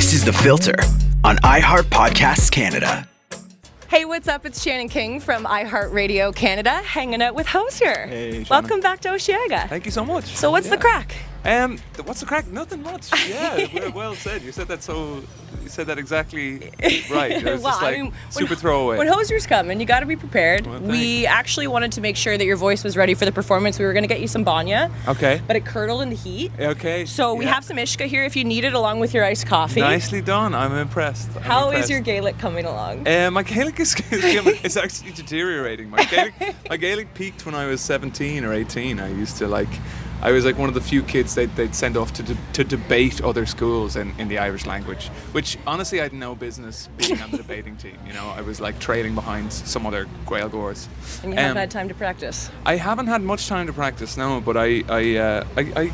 This is The Filter on iHeart Podcasts Canada. Hey, what's up? It's Shannon King from iHeartRadio Canada, hanging out with Hozier. Hey, Shannon. Welcome back to OSHEAGA. Thank you so much. So what's the crack? What's the crack? Nothing much. Yeah, well said. You said that exactly right. It was super throwaway. When Hozier's coming, you got to be prepared. Well, we actually wanted to make sure that your voice was ready for the performance. We were going to get you some banya. Okay. But it curdled in the heat. Okay. So we have some ishka here if you need it, along with your iced coffee. Nicely done. I'm impressed. How is your Gaelic coming along? My Gaelic is it's actually deteriorating. My Gaelic peaked when I was 17 or 18. I was like one of the few kids they'd send off to debate other schools in the Irish language, which honestly I had no business being on the debating team. You know, I was like trailing behind some other Gaelgores. And you haven't had time to practice? I haven't had much time to practice, no, but I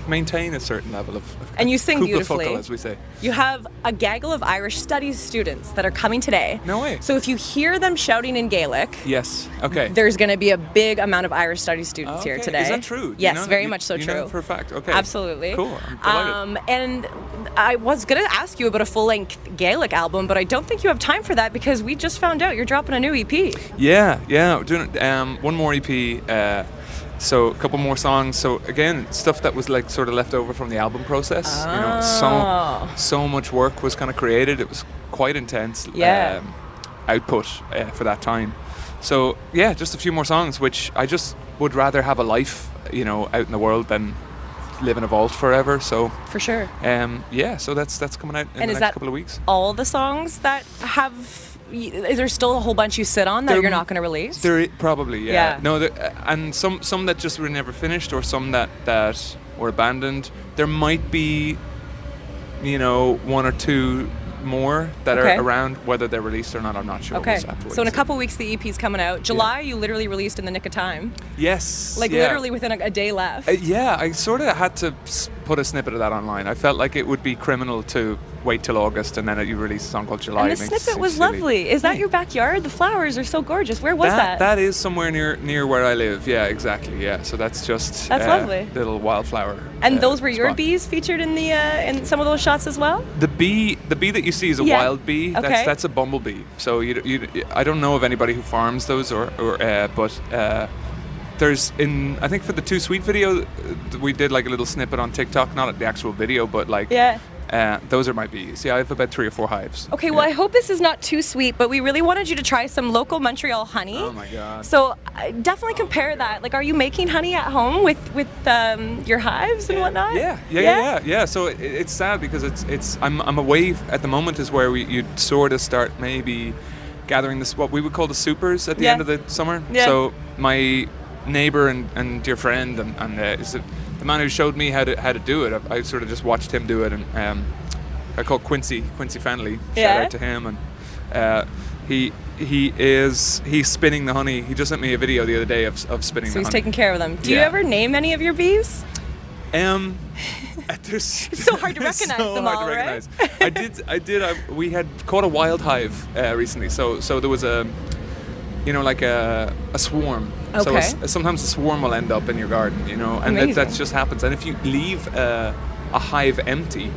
maintain a certain level of and you sing beautifully, fuckle, as we say. You have a gaggle of Irish studies students that are coming today. No way. So if you hear them shouting in Gaelic, yes, okay, there's going to be a big amount of Irish studies students here today. Is that true? Yes, very much so true. For a fact, okay. Absolutely. Cool, I'm delighted. And I was going to ask you about a full-length Gaelic album, but I don't think you have time for that because we just found out you're dropping a new EP. Yeah, we're doing one more EP, so a couple more songs. So again, stuff that was like sort of left over from the album process. Oh. You know, so much work was kind of created. It was quite intense. Output for that time. So yeah, just a few more songs, which I just would rather have a life, you know, out in the world than live in a vault forever. So for sure. So that's coming out in the next couple of weeks. All the songs that have. Is there still a whole bunch you sit on that you're not going to release? There probably, yeah. No, and some that just were never finished, or some that were abandoned. There might be, you know, one or two more that are around. Whether they're released or not, I'm not sure. Okay. So in a couple weeks, the EP's coming out. July, you literally released in the nick of time. Yes. Literally within a day left. I sort of had to put a snippet of that online. I felt like it would be criminal to wait till August and then you release a song called July. And the snippet was lovely. Is that your backyard? The flowers are so gorgeous. Where was that? That is somewhere near where I live. Yeah, exactly. Yeah. So that's just lovely. Little wildflower. And those were your spot. bees featured in the in some of those shots as well? The bee that you see is a wild bee. Okay. That's a bumblebee. So I don't know of anybody who farms those but there's I think for the Too Sweet video we did like a little snippet on TikTok, not the actual video, but like those are my bees. Yeah, I have about 3 or 4 hives. Okay, well I hope this is not too sweet, but we really wanted you to try some local Montreal honey. Oh my god. So definitely compare that. Like, are you making honey at home with your hives and whatnot? Yeah. So it's sad because I'm away at the moment is where you'd sort of start maybe gathering this what we would call the supers at the end of the summer. Yeah. So my neighbor and dear friend and is the man who showed me how to do it. I sort of just watched him do it, and I call Quincy Fanley. Shout out to him, and he's spinning the honey. He just sent me a video the other day of spinning the honey. So he's taking care of them. Do you ever name any of your bees? It's so hard to recognize them all, right? I did. We had caught a wild hive recently, so there was a swarm. Okay. So sometimes a swarm will end up in your garden, you know, and that just happens. And if you leave a hive empty,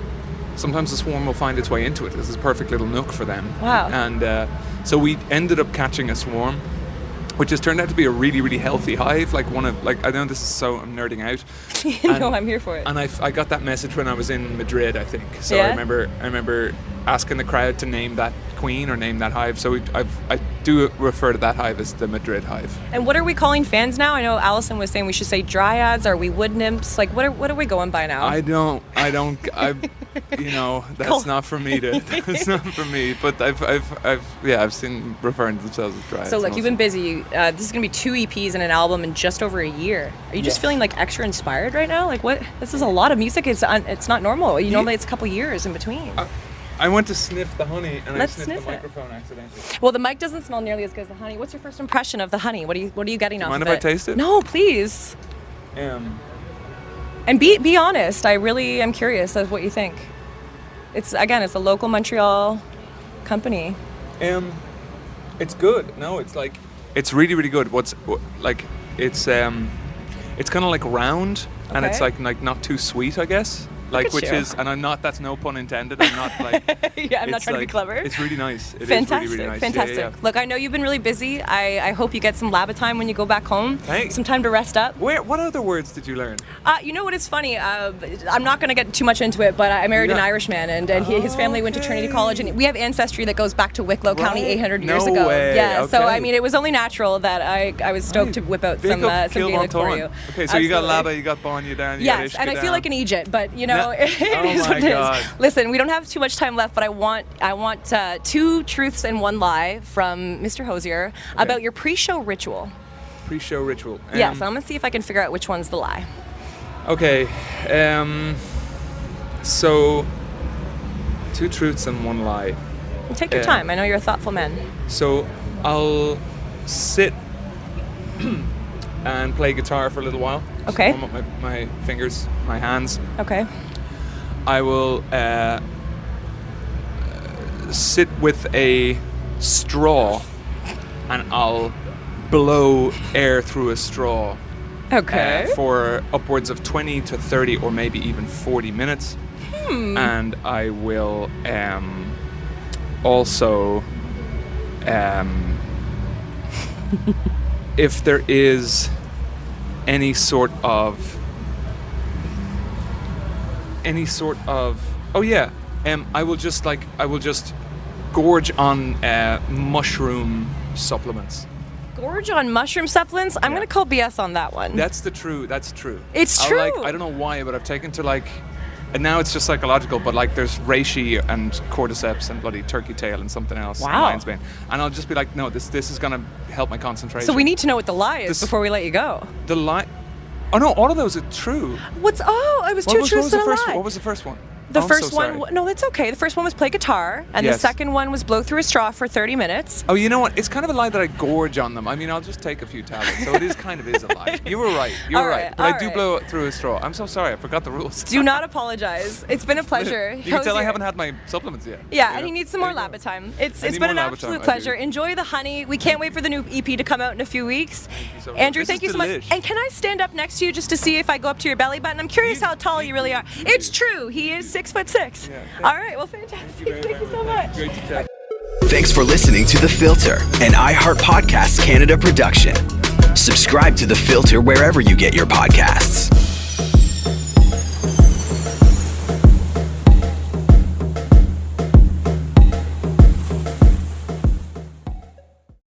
sometimes the swarm will find its way into it. This is a perfect little nook for them. Wow. And so we ended up catching a swarm, which has turned out to be a really, really healthy hive. Like I know this is so I'm nerding out. No, I'm here for it. And I got that message when I was in Madrid, I think. So I remember asking the crowd to name that queen or name that hive. So I do refer to that hive as the Madrid hive. And what are we calling fans now? I know Allison was saying we should say dryads. Are we wood nymphs? Like, what are we going by now? That's not for me that's not for me. But I've seen referring to themselves as dryads. So look, you've been busy. This is gonna be 2 EPs and an album in just over a year. Are you just feeling like extra inspired right now? Like, what? This is a lot of music. It's not normal. Normally it's a couple years in between. I went to sniff the honey and Let's I sniffed sniff the it. microphone accidentally. Well, the mic doesn't smell nearly as good as the honey. What's your first impression of the honey? What are you getting off of it? Mind if I taste it? No, please. And be honest. I really am curious of what you think. It's a local Montreal company. It's good. No, it's really, really good. It's kind of like round, and it's like not too sweet, I guess. like, which is, and I'm not. That's no pun intended. I'm not like. Yeah, I'm not trying to be clever. It's really nice. It fantastic, is really, really nice. Fantastic. Yeah. Look, I know you've been really busy. I hope you get some lab time when you go back home. Thanks. Some time to rest up. What other words did you learn? You know what is funny? I'm not going to get too much into it, but I married an Irishman, and his family went to Trinity College, and we have ancestry that goes back to Wicklow County 800 years ago. Way. Yeah, okay. so I mean, it was only natural that I was stoked to whip out some Gaelic for you. Okay, so you got Lada, you got Bon, you down. Yes, and I feel like an Egypt, but you know, it is what it is. Listen, we don't have too much time left, but I want 2 truths and 1 lie from Mr. Hozier about your pre-show ritual. Pre-show ritual. Yes, I'm gonna see if I can figure out which one's the lie. Okay, so 2 truths and 1 lie. Take your time. I know you're a thoughtful man. So I'll sit and play guitar for a little while. Okay. Warm up my fingers, my hands. Okay. I will sit with a straw and I'll blow air through a straw. Okay. For upwards of 20 to 30 or maybe even 40 minutes. And I will also, if there is any sort of, I will just gorge on mushroom supplements. Gorge on mushroom supplements? I'm going to call BS on that one. That's true. It's true. I don't know why, but I've taken to like, and now it's just psychological, but like there's reishi and cordyceps and bloody turkey tail and something else. Wow. Lion's mane. And I'll just be like, no, this is going to help my concentration. So we need to know what the lie is before we let you go. The lie? Oh no, all of those are true. It was 2 truths and a lie. What was the first one? The first one, no, that's okay. The first one was play guitar, and the second one was blow through a straw for 30 minutes. Oh, you know what? It's kind of a lie that I gorge on them. I mean, I'll just take a few tablets, so it is kind of a lie. You were right. But I do blow it through a straw. I'm so sorry. I forgot the rules. Do not apologize. It's been a pleasure. You can tell I haven't had my supplements yet. Yeah, and he needs some more lab time. It's been an absolute pleasure. Enjoy the honey. We can't wait for the new EP to come out in a few weeks. Andrew, thank you so much. And can I stand up next to you just to see if I go up to your belly button? I'm curious how tall you really are. It's true. He is 6'6". Yeah. All right, well, fantastic. Thank you so much. Great to chat. Thanks for listening to The Filter, an iHeart Podcasts Canada production. Subscribe to The Filter wherever you get your podcasts.